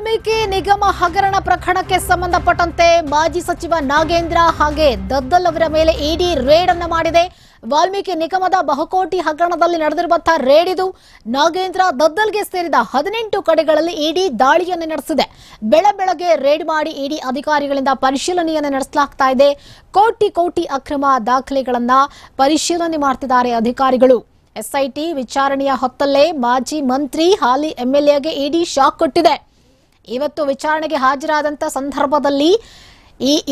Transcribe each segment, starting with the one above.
ವಾಲ್ಮೀಕಿ ನಿಗಮ ಹಗರಣ ಪ್ರಕರಣಕ್ಕೆ ಸಂಬಂಧಪಟ್ಟಂತೆ ಮಾಜಿ ಸಚಿವ ನಾಗೇಂದ್ರ ಹಾಗೆ ದದ್ದಲ್ ಅವರ ಮೇಲೆ ಇಡಿ ರೇಡ್ ಅನ್ನು ಮಾಡಿದೆ. ವಾಲ್ಮೀಕಿ ನಿಗಮದ ಬಹುಕೋಟಿ ಹಗರಣದಲ್ಲಿ ನಡೆದಿರುವಂತಹ ರೇಡ್ ಇದು. ನಾಗೇಂದ್ರ ದದ್ದಲ್ಗೆ ಸೇರಿದ 18 ಕಡೆಗಳಲ್ಲಿ ಇಡಿ ದಾಳಿಯನ್ನು ನಡೆಸಿದೆ. ಬೆಳಗ್ಗೆ ರೇಡ್ ಮಾಡಿ ಇಡಿ ಅಧಿಕಾರಿಗಳಿಂದ ಪರಿಶೀಲನೆಯನ್ನು ನಡೆಸಲಾಗ್ತಾ ಇದೆ. ಕೋಟಿ ಅಕ್ರಮ ದಾಖಲೆಗಳನ್ನ ಪರಿಶೀಲನೆ ಮಾಡ್ತಿದ್ದಾರೆ ಅಧಿಕಾರಿಗಳು. ಎಸ್ಐಟಿ ವಿಚಾರಣೆಯ ಹೊತ್ತಲ್ಲೇ ಮಾಜಿ ಮಂತ್ರಿ ಹಾಲಿ ಎಂಎಲ್ಎಗೆ ಇಡಿ ಶಾಕ್ ಕೊಟ್ಟಿದೆ. ಇವತ್ತು ವಿಚಾರಣೆಗೆ ಹಾಜರಾದಂತ ಸಂದರ್ಭದಲ್ಲಿ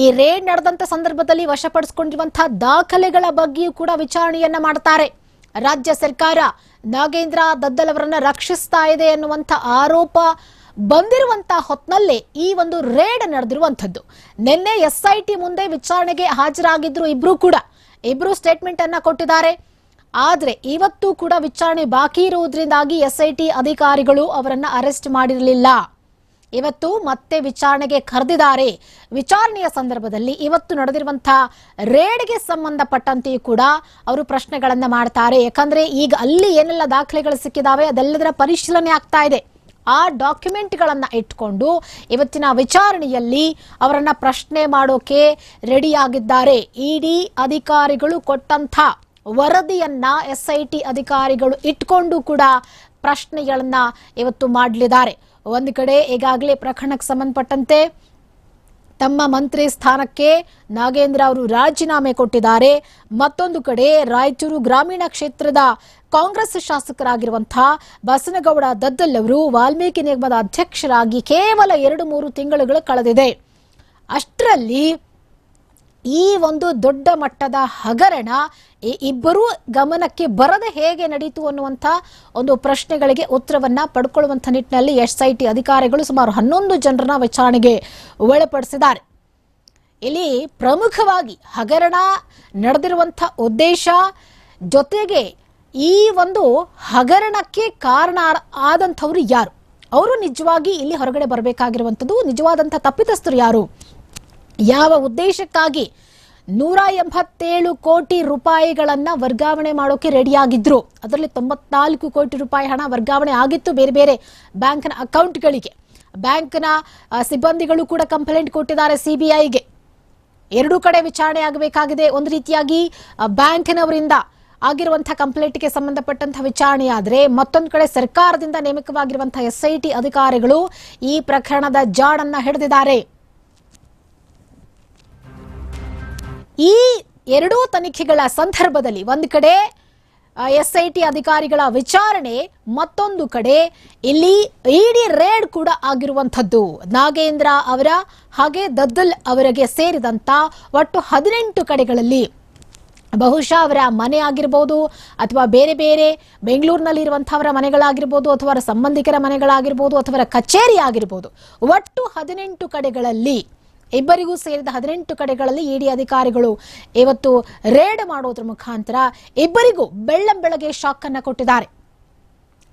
ಈ ರೇಡ್ ನಡೆದಂತ ಸಂದರ್ಭದಲ್ಲಿ ವಶಪಡಿಸಿಕೊಂಡಿರುವಂತಹ ದಾಖಲೆಗಳ ಬಗ್ಗೆಯೂ ಕೂಡ ವಿಚಾರಣೆಯನ್ನ ಮಾಡ್ತಾರೆ. ರಾಜ್ಯ ಸರ್ಕಾರ ನಾಗೇಂದ್ರ ದದ್ದಲ್ ಅವರನ್ನ ರಕ್ಷಿಸ್ತಾ ಇದೆ ಎನ್ನುವಂತ ಆರೋಪ ಬಂದಿರುವಂತಹ ಹೊತ್ನಲ್ಲೇ ಈ ಒಂದು ರೇಡ್ ನಡೆದಿರುವಂತದ್ದು. ನಿನ್ನೆ ಎಸ್ಐಟಿ ಮುಂದೆ ವಿಚಾರಣೆಗೆ ಹಾಜರಾಗಿದ್ರು ಇಬ್ರು ಸ್ಟೇಟ್ಮೆಂಟ್ ಅನ್ನ ಕೊಟ್ಟಿದ್ದಾರೆ. ಆದ್ರೆ ಇವತ್ತು ಕೂಡ ವಿಚಾರಣೆ ಬಾಕಿ ಇರುವುದರಿಂದಾಗಿ ಎಸ್ಐಟಿ ಅಧಿಕಾರಿಗಳು ಅವರನ್ನ ಅರೆಸ್ಟ್ ಮಾಡಿರಲಿಲ್ಲ. ಇವತ್ತು ಮತ್ತೆ ವಿಚಾರಣೆಗೆ ಕರೆದಿದ್ದಾರೆ. ವಿಚಾರಣೆಯ ಸಂದರ್ಭದಲ್ಲಿ ಇವತ್ತು ನಡೆದಿರುವಂತಹ ರೇಡ್ಗೆ ಸಂಬಂಧಪಟ್ಟಂತೆಯೂ ಕೂಡ ಅವರು ಪ್ರಶ್ನೆಗಳನ್ನ ಮಾಡ್ತಾರೆ. ಯಾಕಂದ್ರೆ ಈಗ ಅಲ್ಲಿ ಏನೆಲ್ಲ ದಾಖಲೆಗಳು ಸಿಕ್ಕಿದಾವೆ ಅದೆಲ್ಲದರ ಪರಿಶೀಲನೆ ಆಗ್ತಾ ಇದೆ. ಆ ಡಾಕ್ಯುಮೆಂಟ್ಗಳನ್ನ ಇಟ್ಕೊಂಡು ಇವತ್ತಿನ ವಿಚಾರಣೆಯಲ್ಲಿ ಅವರನ್ನ ಪ್ರಶ್ನೆ ಮಾಡೋಕೆ ರೆಡಿಯಾಗಿದ್ದಾರೆ. ಇಡಿ ಅಧಿಕಾರಿಗಳು ಕೊಟ್ಟಂತ ವರದಿಯನ್ನ ಎಸ್ಐಟಿ ಅಧಿಕಾರಿಗಳು ಇಟ್ಕೊಂಡು ಕೂಡ ಪ್ರಶ್ನೆಗಳನ್ನ ಇವತ್ತು ಮಾಡಲಿದ್ದಾರೆ. ಒಂದು ಕಡೆ ಈಗಾಗಲೇ ಪ್ರಕರಣಕ್ಕೆ ಸಂಬಂಧಪಟ್ಟಂತೆ ತಮ್ಮ ಮಂತ್ರಿ ಸ್ಥಾನಕ್ಕೆ ನಾಗೇಂದ್ರ ಅವರು ರಾಜೀನಾಮೆ ಕೊಟ್ಟಿದ್ದಾರೆ. ಮತ್ತೊಂದು ಕಡೆ ರಾಯಚೂರು ಗ್ರಾಮೀಣ ಕ್ಷೇತ್ರದ ಕಾಂಗ್ರೆಸ್ ಶಾಸಕರಾಗಿರುವಂತಹ ಬಸನಗೌಡ ದದ್ದಲ್ ಅವರು ವಾಲ್ಮೀಕಿ ನಿಗಮದ ಅಧ್ಯಕ್ಷರಾಗಿ ಕೇವಲ 2-3 ತಿಂಗಳುಗಳು ಕಳೆದಿದೆ. ಅಷ್ಟರಲ್ಲಿ ಈ ಒಂದು ದೊಡ್ಡ ಮಟ್ಟದ ಹಗರಣ ಇಬ್ಬರೂ ಗಮನಕ್ಕೆ ಬರದೆ ಹೇಗೆ ನಡೀತು ಅನ್ನುವಂಥ ಒಂದು ಪ್ರಶ್ನೆಗಳಿಗೆ ಉತ್ತರವನ್ನ ಪಡ್ಕೊಳ್ಳುವಂಥ ನಿಟ್ಟಿನಲ್ಲಿ ಎಸ್ಐಟಿ ಅಧಿಕಾರಿಗಳು ಸುಮಾರು 11 ಜನರನ್ನ ವಿಚಾರಣೆಗೆ ಒಳಪಡಿಸಿದ್ದಾರೆ. ಇಲ್ಲಿ ಪ್ರಮುಖವಾಗಿ ಹಗರಣ ನಡೆದಿರುವಂಥ ಉದ್ದೇಶ ಜೊತೆಗೆ ಈ ಒಂದು ಹಗರಣಕ್ಕೆ ಕಾರಣ ಆದಂಥವ್ರು ಯಾರು, ಅವರು ನಿಜವಾಗಿ ಇಲ್ಲಿ ಹೊರಗಡೆ ಬರಬೇಕಾಗಿರುವಂಥದ್ದು. ನಿಜವಾದಂಥ ತಪ್ಪಿತಸ್ಥರು ಯಾರು, ಯಾವ ಉದ್ದೇಶಕ್ಕಾಗಿ 187 ಕೋಟಿ ರೂಪಾಯಿಗಳನ್ನ ವರ್ಗಾವಣೆ ಮಾಡೋಕೆ ರೆಡಿಯಾಗಿದ್ರು. ಅದರಲ್ಲಿ 94 ಕೋಟಿ ರೂಪಾಯಿ ಹಣ ವರ್ಗಾವಣೆ ಆಗಿತ್ತು ಬೇರೆ ಬೇರೆ ಬ್ಯಾಂಕ್ನ ಅಕೌಂಟ್ಗಳಿಗೆ. ಬ್ಯಾಂಕ್ನ ಸಿಬ್ಬಂದಿಗಳು ಕೂಡ ಕಂಪ್ಲೇಂಟ್ ಕೊಟ್ಟಿದ್ದಾರೆ ಸಿಬಿಐಗೆ. ಎರಡೂ ಕಡೆ ವಿಚಾರಣೆ ಆಗಬೇಕಾಗಿದೆ. ಒಂದು ರೀತಿಯಾಗಿ ಬ್ಯಾಂಕ್ನವರಿಂದ ಆಗಿರುವಂತಹ ಕಂಪ್ಲೇಂಟ್ಗೆ ಸಂಬಂಧಪಟ್ಟಂತಹ ವಿಚಾರಣೆ ಆದರೆ, ಮತ್ತೊಂದು ಕಡೆ ಸರ್ಕಾರದಿಂದ ನೇಮಕವಾಗಿರುವಂತಹ ಎಸ್ಐಟಿ ಅಧಿಕಾರಿಗಳು ಈ ಪ್ರಕರಣದ ಜಾಡನ್ನ ಹಿಡಿದಿದ್ದಾರೆ. ಈ ಎರಡೂ ತನಿಖೆಗಳ ಸಂದರ್ಭದಲ್ಲಿ ಒಂದು ಕಡೆ ಎಸ್ಐಟಿ ಅಧಿಕಾರಿಗಳ ವಿಚಾರಣೆ, ಮತ್ತೊಂದು ಕಡೆ ಇಲ್ಲಿ ಇಡಿ ರೇಡ್ ಕೂಡ ಆಗಿರುವಂಥದ್ದು. ನಾಗೇಂದ್ರ ಅವರ ಹಾಗೆ ದದ್ದಲ್ ಅವರಿಗೆ ಸೇರಿದಂತ ಒಟ್ಟು 18 ಕಡೆಗಳಲ್ಲಿ ಬಹುಶಃ ಅವರ ಮನೆ ಆಗಿರ್ಬೋದು ಅಥವಾ ಬೇರೆ ಬೇರೆ ಬೆಂಗಳೂರಿನಲ್ಲಿ ಇರುವಂತಹವರ ಮನೆಗಳಾಗಿರ್ಬೋದು ಅಥವಾ ಅವರ ಸಂಬಂಧಿಕರ ಮನೆಗಳಾಗಿರ್ಬೋದು ಅಥವಾ ಅವರ ಕಚೇರಿ ಆಗಿರ್ಬೋದು, ಒಟ್ಟು 18 ಕಡೆಗಳಲ್ಲಿ ಇಬ್ಬರಿಗೂ ಸೇರಿದ 18 ಕಡೆಗಳಲ್ಲಿ ಇಡಿ ಅಧಿಕಾರಿಗಳು ಇವತ್ತು ರೇಡ್ ಮಾಡೋದ್ರ ಮುಖಾಂತರ ಇಬ್ಬರಿಗೂ ಬೆಳ್ಳಂಬೆಳಗ್ಗೆ ಶಾಕ್ ಅನ್ನ ಕೊಟ್ಟಿದ್ದಾರೆ.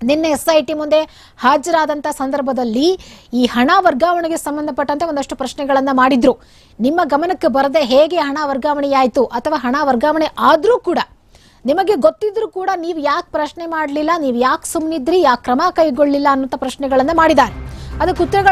ನಿನ್ನೆ ಎಸ್ಐಟಿ ಮುಂದೆ ಹಾಜರಾದಂತ ಸಂದರ್ಭದಲ್ಲಿ ಈ ಹಣ ವರ್ಗಾವಣೆಗೆ ಸಂಬಂಧಪಟ್ಟಂತೆ ಒಂದಷ್ಟು ಪ್ರಶ್ನೆಗಳನ್ನ ಮಾಡಿದ್ರು. ನಿಮ್ಮ ಗಮನಕ್ಕೆ ಬರದೆ ಹೇಗೆ ಹಣ ವರ್ಗಾವಣೆಯಾಯಿತು, ಅಥವಾ ಹಣ ವರ್ಗಾವಣೆ ಆದ್ರೂ ಕೂಡ ನಿಮಗೆ ಗೊತ್ತಿದ್ರು ಕೂಡ ನೀವು ಯಾಕೆ ಪ್ರಶ್ನೆ ಮಾಡಲಿಲ್ಲ, ನೀವು ಯಾಕೆ ಸುಮ್ಮನಿದ್ರಿ, ಯಾಕೆ ಕ್ರಮ ಕೈಗೊಳ್ಳಿಲ್ಲ ಅನ್ನೋ ಪ್ರಶ್ನೆಗಳನ್ನ ಮಾಡಿದ್ದಾರೆ. ಅದಕ್ಕೆ ಉತ್ತರಗಳ